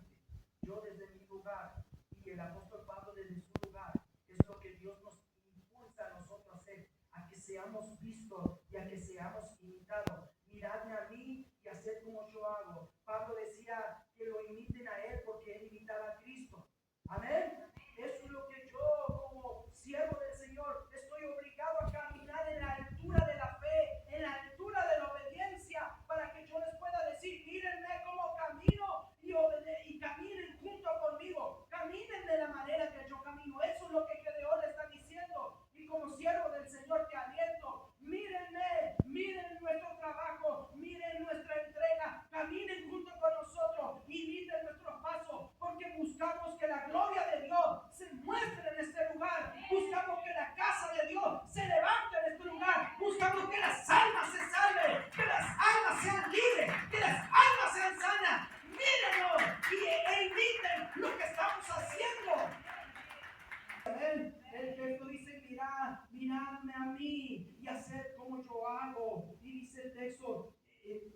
Speaker 1: Yo desde mi lugar y el apóstol Pablo desde su lugar, es lo que Dios nos impulsa a nosotros a hacer, a que seamos vistos y a que seamos imitados. Miradme a mí y haced como yo hago. Pablo decía que lo imiten a él porque él imitaba a Cristo. Amén. Eso es lo que yo como siervo del Señor estoy obligado a caminar en la altura de la fe, en la altura de la obediencia, para que yo les pueda decir, mírenme cómo camino y caminen junto conmigo, caminen de la manera que yo camino. Eso es lo que Gedeón le está diciendo. Y como siervo del Señor te aliento, mírenme, miren nuestro trabajo, miren nuestra entrega, caminen junto con nosotros, imiten nuestros pasos, porque buscamos que la gloria de Dios se muestre en este lugar, buscamos que la casa de Dios se levante en este lugar, buscamos que las almas se salven, que las almas sean libres, que las almas sean sanas. Mírenlo e imiten lo que estamos haciendo. El texto dice, miradme a mí y haced como yo hago. Y dice el texto,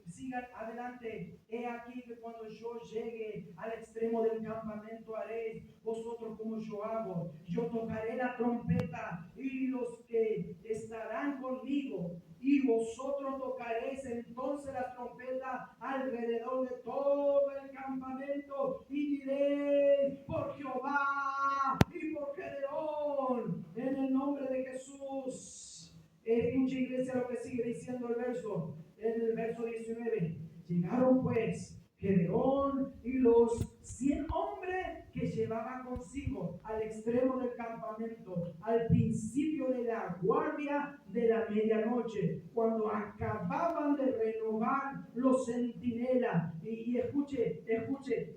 Speaker 1: sigan adelante. He aquí que cuando yo llegue al extremo del campamento haréis vosotros como yo hago. Yo tocaré la trompeta y los que estarán conmigo, y vosotros tocaréis entonces la trompeta alrededor de todo el campamento y diréis, por Jehová y por Gedeón, en el nombre de Jesús. Escucha, iglesia, lo que sigue diciendo el verso, en el verso 19. Llegaron pues Gedeón y los 100 hombres que llevaban consigo al extremo del campamento, al principio de la guardia de la medianoche, cuando acababan de renovar los centinelas. Y escuche,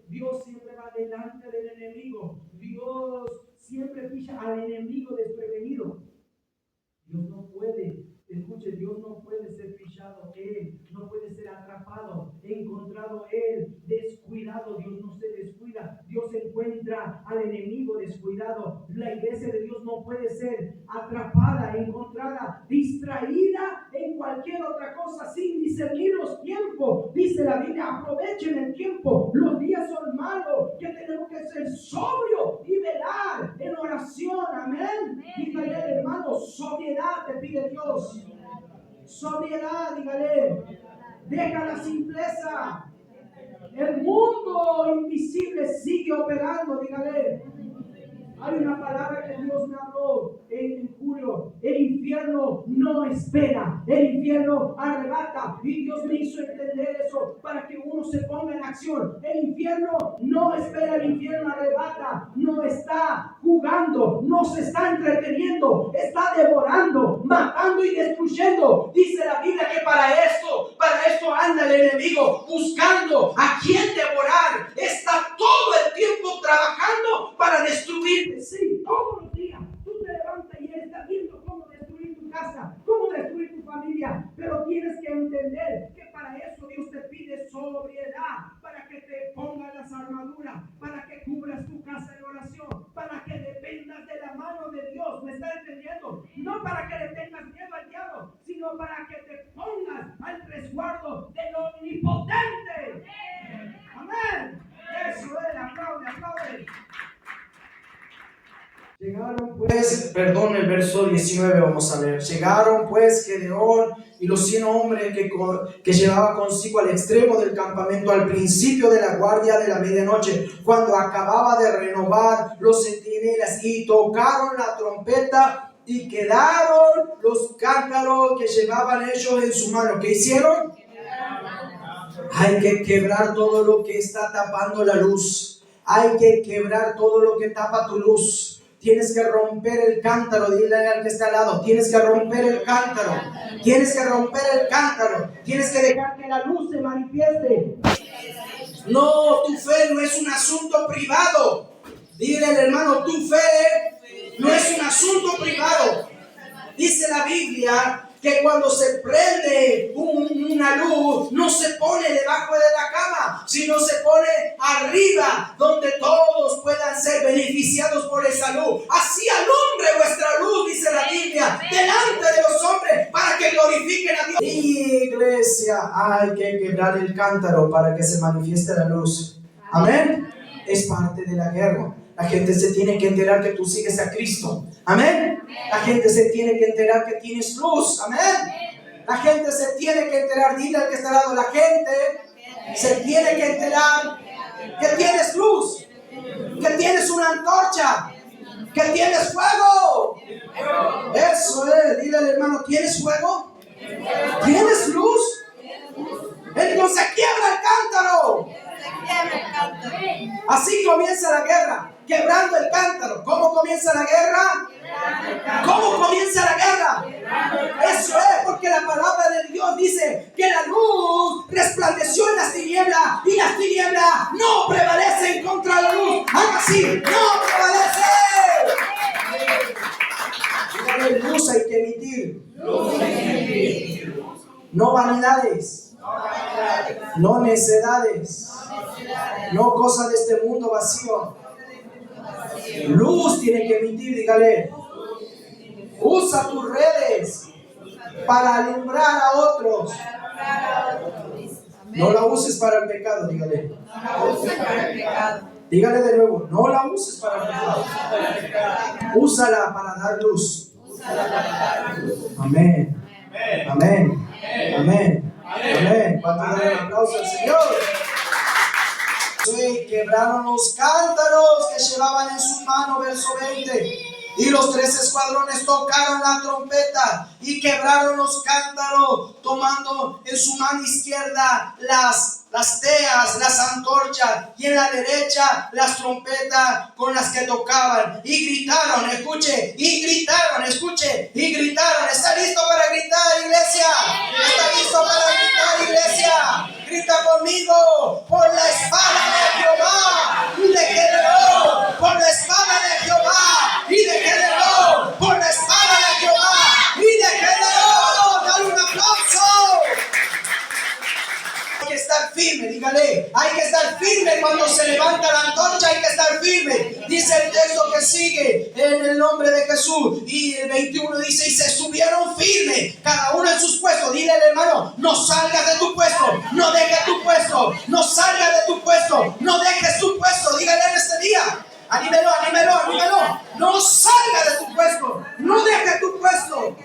Speaker 1: Dios siempre va delante del enemigo. Dios siempre pilla al enemigo desprevenido. Dios no puede, escuche, Dios no puede ser pillado, Él no puede ser atrapado, encontrado Él descuidado. Dios no se descuida, Dios encuentra al enemigo descuidado. La iglesia de Dios no puede ser atrapada, encontrada, distraída en cualquier otra cosa sin discernir los tiempos. Dice la Biblia, aprovechen el tiempo, los días son malos, que tenemos que ser sobrios y velar en oración. Amén. Dígale, hermano, sobriedad te pide Dios. Sobriedad, dígale. Deja la simpleza. El mundo invisible sigue operando, dígale. Hay una palabra que Dios me habló en julio. El infierno no espera, el infierno arrebata. Y Dios me hizo entender eso para que uno se ponga en acción. El infierno no espera, el infierno arrebata. No está jugando, no se está entreteniendo, está devorando, matando y destruyendo. Dice la Biblia que para esto anda el enemigo, buscando a quien devorar. Está todo el tiempo trabajando para destruir. Sí, todos los días tú te levantas y él está viendo cómo destruir tu casa, cómo destruir tu familia. Pero tienes que entender que para eso Dios te pide sobriedad, para que te pongas las armaduras, para que cubras tu casa en oración, para que dependas de la mano de Dios. ¿Me está entendiendo? No para que le tengas miedo al diablo, sino para que te pongas al resguardo del omnipotente. Amén. Eso es, aplaude. Llegaron pues, el verso 19 vamos a leer. Llegaron pues Gedeón y los 100 hombres que llevaba consigo al extremo del campamento al principio de la guardia de la medianoche, cuando acababa de renovar los centinelas, y tocaron la trompeta y quedaron los cántaros que llevaban ellos en su mano. ¿Qué hicieron? Hay que quebrar todo lo que está tapando la luz. Hay que quebrar todo lo que tapa tu luz. Tienes que romper el cántaro. Dile al que está al lado, tienes que romper el cántaro. Tienes que romper el cántaro. Tienes que dejar que la luz se manifieste. No, tu fe no es un asunto privado. Dile al hermano, tu fe no es un asunto privado. Dice la Biblia
Speaker 2: que cuando se prende una luz, no se pone debajo de la cama, sino se pone arriba, donde todos puedan ser beneficiados por esa luz. Así alumbre vuestra luz, dice la Biblia, delante de los hombres, para que glorifiquen a Dios. Iglesia, hay que quebrar el cántaro para que se manifieste la luz. Amén. Es parte de la guerra. La gente se tiene que enterar que tú sigues a Cristo. Amén. La gente se tiene que enterar que tienes luz. Amén. La gente se tiene que enterar. Dile al que está al lado. La gente se tiene que enterar que tienes luz, que tienes una antorcha, que tienes fuego. Eso es. Dile al hermano, ¿tienes fuego? ¿Tienes luz? Entonces quiebra el cántaro. Así comienza la guerra. Quebrando el cántaro. ¿Cómo comienza la guerra? ¿Cómo comienza la guerra? Eso es, porque la palabra de Dios dice que la luz resplandeció en las tinieblas y las tinieblas no prevalecen contra la luz. Haga así, no prevalece. Luz hay que emitir. No vanidades, no necedades, no cosas de este mundo vacío. Luz tiene que emitir, dígale. Usa tus redes para alumbrar a otros. No la uses para el pecado, dígale. Dígale de nuevo, no la uses para el pecado. Úsala para dar luz. Amén. Amén. Amén. Amén. ¿Cuánto dan un aplauso al Señor? Sí, quebraron los cántaros que llevaban en su mano, verso 20. Y los 3 escuadrones tocaron la trompeta y quebraron los cántaros, tomando en su mano izquierda las teas, las antorchas, y en la derecha las trompetas con las que tocaban. Y gritaron, escuche, y gritaron, escuche, y gritaron. ¿Está listo para gritar, iglesia? ¿Está listo para gritar, iglesia? Grita conmigo, por la espada de Jehová y de Gedeón, por la espada de Jehová y de Gedeón, por la espada de Jehová y de Gedeón. Dale un aplauso. Hay que estar firme, dígale, hay que estar firme cuando se levanta la antorcha, hay que estar firme. Dice el texto que sigue, en el nombre de Jesús, y el 21 dice, y se estuvieron firmes, cada uno en sus puestos. Dile al hermano, no salgas de tu puesto, no dejes tu puesto, no salgas de tu puesto, no dejes tu puesto. Dígale en este día, anímelo, anímelo, anímelo, no salgas de tu puesto, no dejes tu puesto.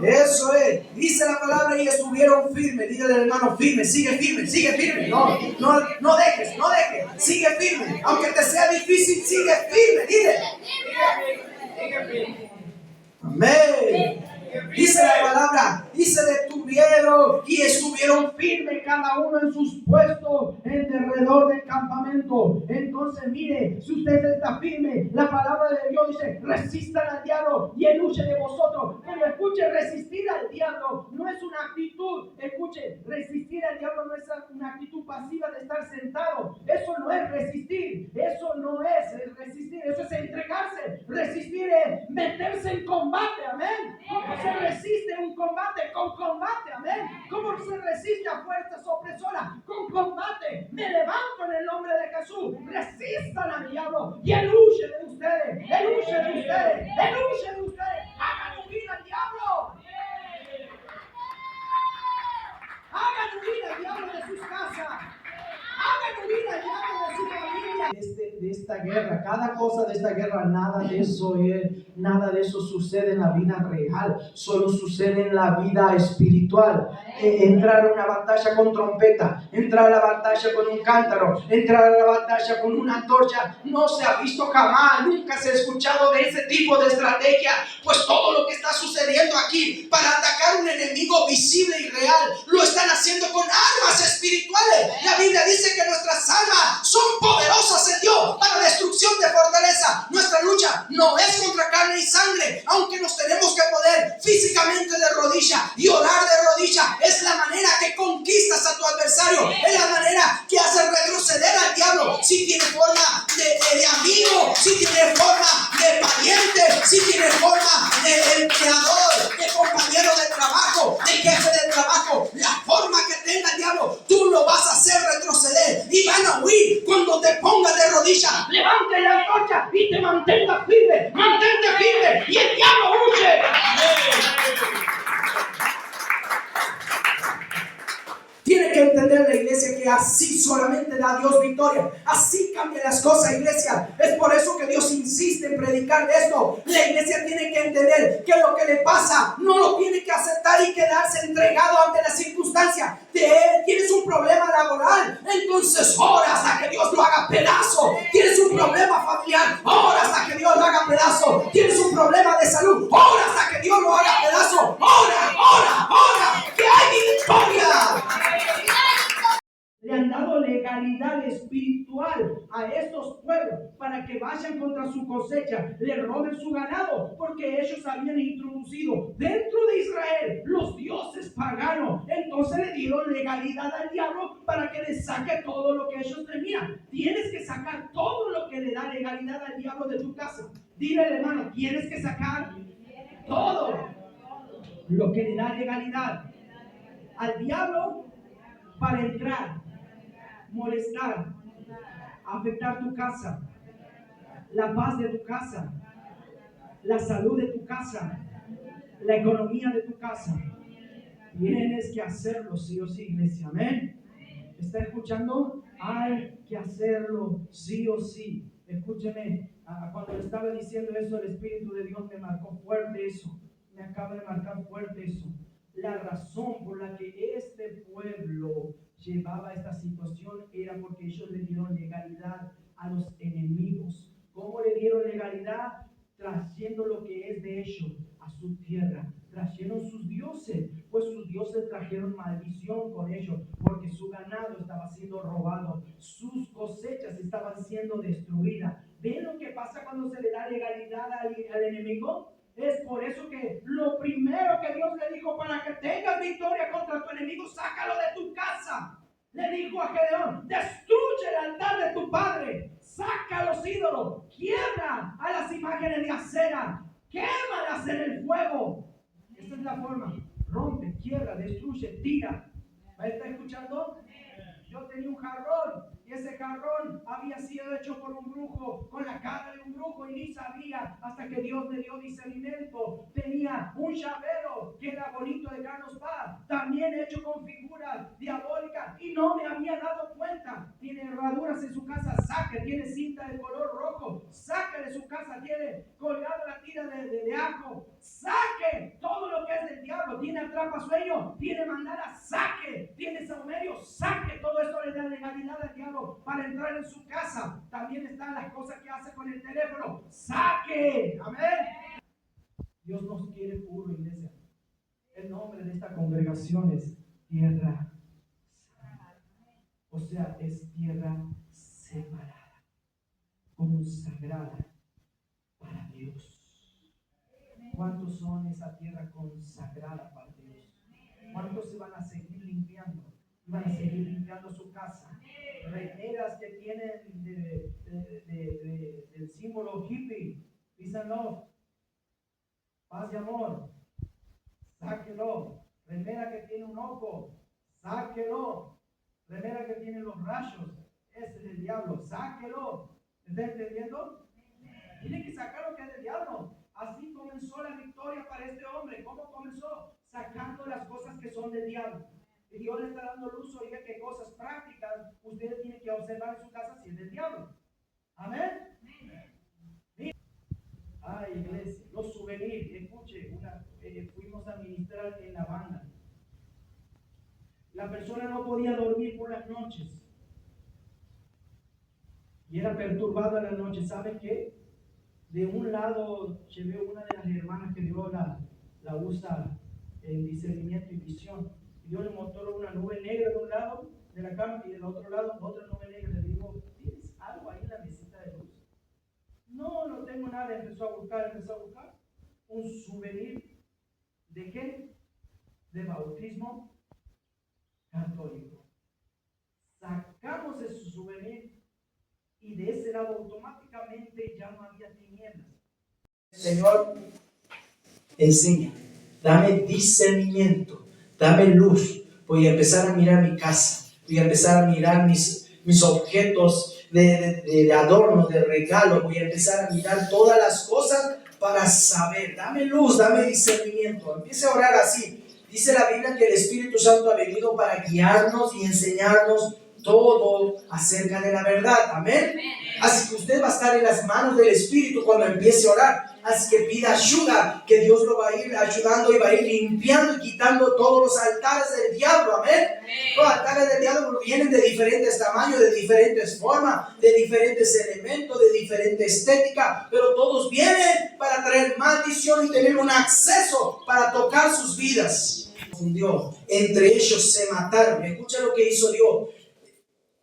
Speaker 2: Eso es, dice la palabra, y estuvieron firmes. Dígale al hermano, firme, sigue firme, sigue firme. No dejes, sigue firme. Aunque te sea difícil, sigue firme, dile. Amén. Dice la palabra, y se detuvieron y estuvieron firmes cada uno en sus puestos en derredor del campamento. Entonces mire, si usted está firme, la palabra de Dios dice, resistan al diablo y él huye de vosotros. Pero escuche, resistir al diablo no es una actitud, escuche, resistir al diablo no es una actitud pasiva de estar sentado. Eso no es resistir, eso no es resistir, eso es entregarse. Resistir es meterse en combate, amén. ¿Cómo se resiste un combate? Con combate, amén. ¿Cómo se resiste a fuerzas opresoras? Con combate. Me levanto en el nombre de Jesús. Resistan al diablo y él huye de ustedes. Él huye de ustedes. Él huye de ustedes. Hagan huir al diablo. Hagan huir al diablo de sus casas. Hagan huir al diablo de su familia. De esta guerra, cada cosa de esta guerra, nada de eso sucede en la vida real, solo sucede en la vida espiritual. Entrar a una batalla con trompeta, entrar a la batalla con un cántaro, entrar a la batalla con una antorcha, no se ha visto jamás, nunca se ha escuchado de ese tipo de estrategia, pues todo lo que está sucediendo aquí para atacar un enemigo visible y real, lo están haciendo con armas espirituales. La Biblia dice que nuestras armas son poderosas en Dios para destrucción de fortaleza. Nuestra lucha no es contra carne y sangre, aunque nos tenemos que poner físicamente de rodillas y orar de rodillas. Es la manera que conquistas a tu adversario, es la manera que hace retroceder al diablo. Si tiene forma de amigo, si tiene forma de pariente, si tiene forma de empleador, de compañero de porque así solamente da Dios victoria. Así cambian las cosas, iglesia. Es por eso que Dios insiste en predicar de esto. La iglesia tiene que entender que lo que le pasa no lo tiene que aceptar y quedarse entregado ante las circunstancias. Tienes un problema laboral, entonces ora hasta que Dios lo haga pedazo. Tienes un problema familiar, ora hasta que Dios lo haga pedazo. Tienes un problema de salud, ora hasta que Dios lo haga pedazo. Ora, que hay victoria. Le han dado legalidad espiritual a estos pueblos para que vayan contra su cosecha, le roben su ganado, porque ellos habían introducido dentro de Israel los dioses paganos. Entonces le dieron legalidad al diablo para que le saque todo lo que ellos tenían. Tienes que sacar todo lo que le da legalidad al diablo de tu casa. Dile al hermano, tienes que sacar todo lo que le da legalidad al diablo para entrar, molestar, afectar tu casa, la paz de tu casa, la salud de tu casa, la economía de tu casa. Tienes que hacerlo sí o sí, iglesia. Amén. ¿Está escuchando? Hay que hacerlo sí o sí. Escúcheme, cuando le estaba diciendo eso, el Espíritu de Dios me marcó fuerte eso. Me acaba de marcar fuerte eso. La razón por la que este pueblo llevaba esta situación era porque ellos le dieron legalidad a los enemigos. ¿Cómo le dieron legalidad? Trayendo lo que es de ellos a su tierra. Trajeron sus dioses, pues sus dioses trajeron maldición con ellos, porque su ganado estaba siendo robado, sus cosechas estaban siendo destruidas. ¿Ven lo que pasa cuando se le da legalidad al enemigo? Es por eso que lo primero que Dios le dijo, para que tengas victoria contra tu enemigo, sácalo de tu casa. Le dijo a Gedeón, destruye el altar de tu padre, saca los ídolos, quiebra a las imágenes de acera, quémalas en el fuego. Esta es la forma: rompe, quiebra, destruye, tira. ¿Me está escuchando? Yo tenía un jarrón y ese jarrón había sido hecho por un brujo, con la cara de un brujo, y ni sabía hasta que Dios me dio discernimiento. Tenía un llavero que era bonito de Carlos Paz, también hecho con figuras diabólicas, y no me había dado cuenta. Tiene herraduras en su casa, saque. Tiene cinta de color rojo, saque de su casa. Tiene colgada la tira de ajo, saque. Todo lo que es del diablo. Tiene atrapasueño, tiene mandala, saque. Tiene saumerio, saque. Todo esto le da legalidad al diablo para entrar en su casa. También están las cosas que hace con el teléfono, saque. Amén. Dios nos quiere puro, iglesia. El nombre de esta congregación es Tierra Santa. O sea, es tierra separada, consagrada para Dios. ¿Cuántos son esa tierra consagrada para Dios? ¿Cuántos se van a seguir limpiando? Van a seguir limpiando su casa. Remeras que tienen del símbolo hippie, peace and love, paz y amor, sáquelo. Remera que tiene un ojo, sáquelo. Remera que tiene los rayos, ese es el diablo, sáquelo. ¿Está entendiendo? Tiene que sacar lo que es del diablo. Así comenzó la victoria para este hombre. ¿Cómo comenzó? Sacando las cosas que son del diablo. Y Dios le está dando luz hoy día que cosas prácticas usted tiene que observar en su casa si es del diablo. Amén. Ay, iglesia, los souvenirs. Escuche, fuimos a ministrar en la banda. La persona no podía dormir por las noches y era perturbada la noche. ¿Sabe qué? De un lado llevé una de las hermanas que Dios la usa en discernimiento y visión. Dios le mostró una nube negra de un lado de la cama y del otro lado otra nube negra. Le digo, ¿tienes algo ahí en la mesita de luz? No tengo nada. Empezó a buscar un souvenir. ¿De qué? De bautismo católico. Sacamos ese souvenir y de ese lado automáticamente ya no había tinieblas. Señor, enseña, dame discernimiento, dame luz. Voy a empezar a mirar mi casa, voy a empezar a mirar mis objetos de adorno, de regalo. Voy a empezar a mirar todas las cosas para saber. Dame luz, dame discernimiento. Empiece a orar así. Dice la Biblia que el Espíritu Santo ha venido para guiarnos y enseñarnos todo acerca de la verdad. Amén. Así que usted va a estar en las manos del Espíritu cuando empiece a orar. Así que pida ayuda, que Dios lo va a ir ayudando y va a ir limpiando y quitando todos los altares del diablo. Amén. Los altares del diablo vienen de diferentes tamaños, de diferentes formas, de diferentes elementos, de diferente estética, pero todos vienen para traer maldición y tener un acceso para tocar sus vidas. Entre ellos se mataron. Escucha lo que hizo Dios.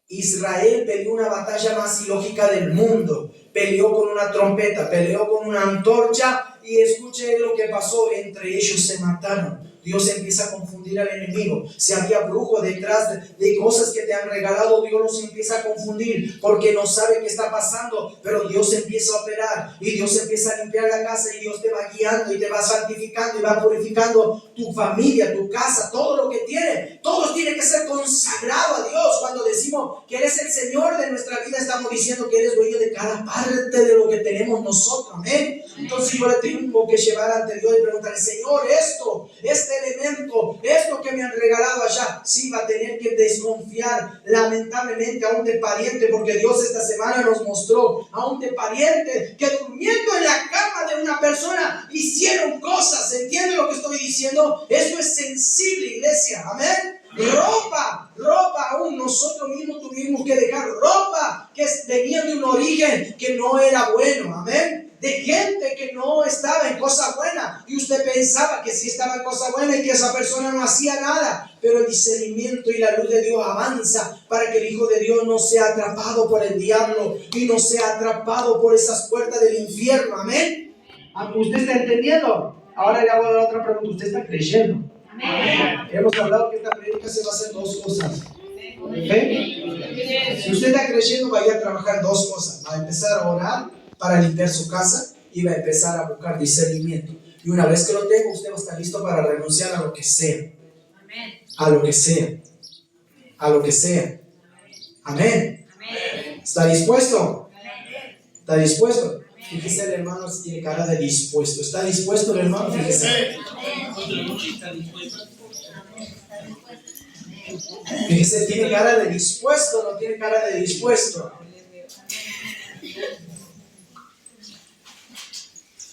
Speaker 2: Israel peleó una batalla más ilógica del mundo. Peleó con una trompeta, peleó con una antorcha, y escuche lo que pasó. Entre ellos se mataron. Dios empieza a confundir al enemigo. Si había brujos detrás de cosas que te han regalado, Dios los empieza a confundir porque no sabe qué está pasando. Pero Dios empieza a operar y Dios empieza a limpiar la casa, y Dios te va guiando y te va santificando y va purificando tu familia, tu casa, todo lo que tiene. Todo tiene que ser consagrado a Dios. Cuando decimos que eres el Señor de nuestra vida, estamos diciendo que eres dueño de cada parte de lo que tenemos nosotros. Amén. Entonces yo le tengo que llevar ante Dios y preguntarle: Señor, este elemento, esto que me han regalado allá, sí, va a tener que desconfiar lamentablemente aún de pariente, porque Dios esta semana nos mostró aún de pariente que durmiendo en la cama de una persona hicieron cosas. ¿Entiende lo que estoy diciendo? Eso es sensible, iglesia. Amén. Ropa, aún nosotros mismos tuvimos que dejar ropa que venía de un origen que no era bueno. Amén. De gente que no estaba en cosa buena, y usted pensaba que sí estaba en cosa buena y que esa persona no hacía nada. Pero el discernimiento y la luz de Dios avanza para que el Hijo de Dios no sea atrapado por el diablo y no sea atrapado por esas puertas del infierno. Amén. ¿Usted está entendiendo? Ahora le hago la otra pregunta: ¿usted está creyendo? Amén. Hemos hablado que esta predica se va a hacer dos cosas. ¿Okay? Si usted está creyendo, vaya a trabajar dos cosas. Va a empezar a orar para limpiar su casa y va a empezar a buscar discernimiento. Y una vez que lo tenga, usted va a estar listo para renunciar a lo que sea. A lo que sea. A lo que sea. Amén. ¿Está dispuesto? ¿Está dispuesto? Fíjese, el hermano tiene cara de dispuesto. ¿Está dispuesto el hermano? Fíjese. Fíjese, tiene cara de dispuesto, no tiene cara de dispuesto.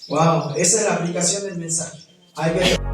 Speaker 2: Wow, esa es la aplicación del mensaje. Hay que